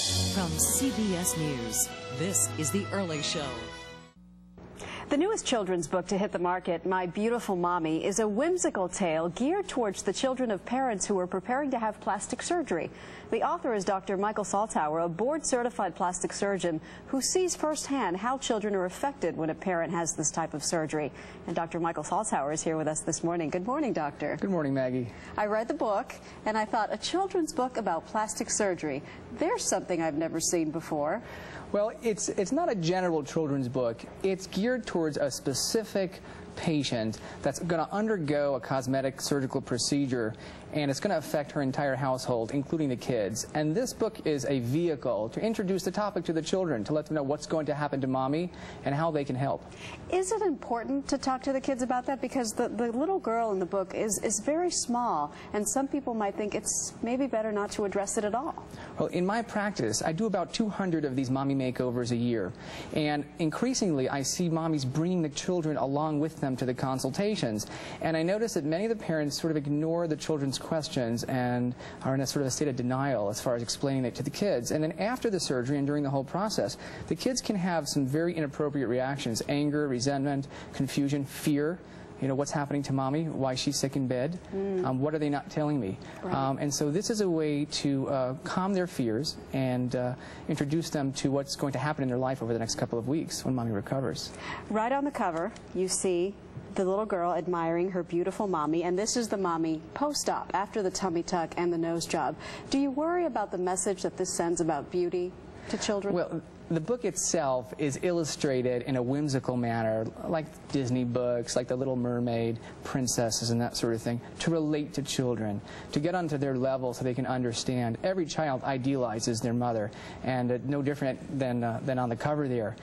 From CBS News, this is The Early Show. The newest children's book to hit the market, My Beautiful Mommy, is a whimsical tale geared towards the children of parents who are preparing to have plastic surgery. The author is Dr. Michael Salzhauer, a board-certified plastic surgeon who sees firsthand how children are affected when a parent has this type of surgery. And Dr. Michael Salzhauer is here with us this morning. Good morning, doctor. Good morning, Maggie. I read the book, and I thought, a children's book about plastic surgery. There's something I've never seen before. Well, it's not a general children's book. It's geared towards a specific patient that's going to undergo a cosmetic surgical procedure, and it's going to affect her entire household, including the kids. And this book is a vehicle to introduce the topic to the children, to let them know what's going to happen to mommy and how they can help. Is it important to talk to the kids about that? Because the little girl in the book is very small, and some people might think it's maybe better not to address it at all. Well, in my practice, I do about 200 of these mommy makeovers a year, and increasingly I see mommies bringing the children along with them to the consultations, and I notice that many of the parents sort of ignore the children's questions and are in a sort of a state of denial as far as explaining it to the kids. And then after the surgery and during the whole process, the kids can have some very inappropriate reactions: anger, resentment, confusion, fear. You know, what's happening to mommy? Why she's sick in bed? What are they not telling me? Right. And so this is a way to calm their fears and introduce them to what's going to happen in their life over the next couple of weeks when mommy recovers. Right on the cover, you see the little girl admiring her beautiful mommy, and this is the mommy post-op, after the tummy tuck and the nose job. Do you worry about the message that this sends about beauty to children? Well, the book itself is illustrated in a whimsical manner, like Disney books, like The Little Mermaid, princesses and that sort of thing, to relate to children, to get onto their level so they can understand. Every child idealizes their mother, and no different than on the cover there.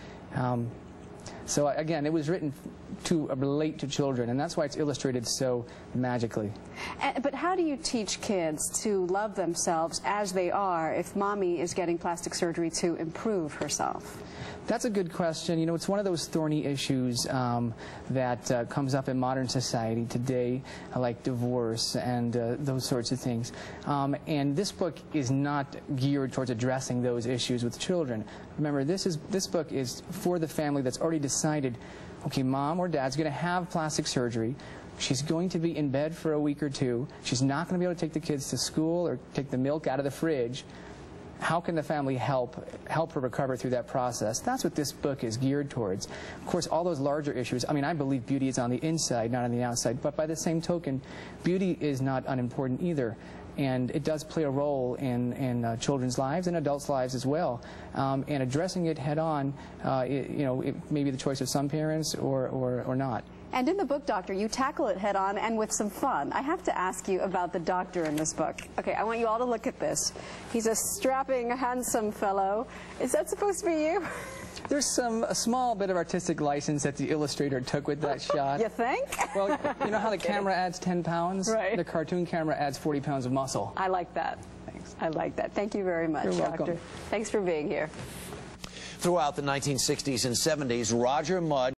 So again, it was written to relate to children, and that's why it's illustrated so magically. But how do you teach kids to love themselves as they are if mommy is getting plastic surgery to improve herself? That's a good question. You know, it's one of those thorny issues that comes up in modern society today, like divorce and those sorts of things. And this book is not geared towards addressing those issues with children. Remember, this book is for the family that's already decided, okay, mom or dad's going to have plastic surgery. She's going to be in bed for a week or two. She's not going to be able to take the kids to school or take the milk out of the fridge. How can the family help her recover through that process? That's what this book is geared towards. Of course, all those larger issues, I mean, I believe beauty is on the inside, not on the outside, but by the same token, beauty is not unimportant either. And it does play a role in children's lives and adults' lives as well. And addressing it head-on, it may be the choice of some parents or not. And in the book, doctor, you tackle it head-on and with some fun. I have to ask you about the doctor in this book. Okay, I want you all to look at this. He's a strapping, handsome fellow. Is that supposed to be you? There's a small bit of artistic license that the illustrator took with that shot. You think? Well, you know how the camera adds 10 pounds? Right. The cartoon camera adds 40 pounds of muscle. I like that. Thanks. I like that. Thank you very much, You're doctor. welcome. Thanks for being here. Throughout the 1960s and 70s, Roger Mudd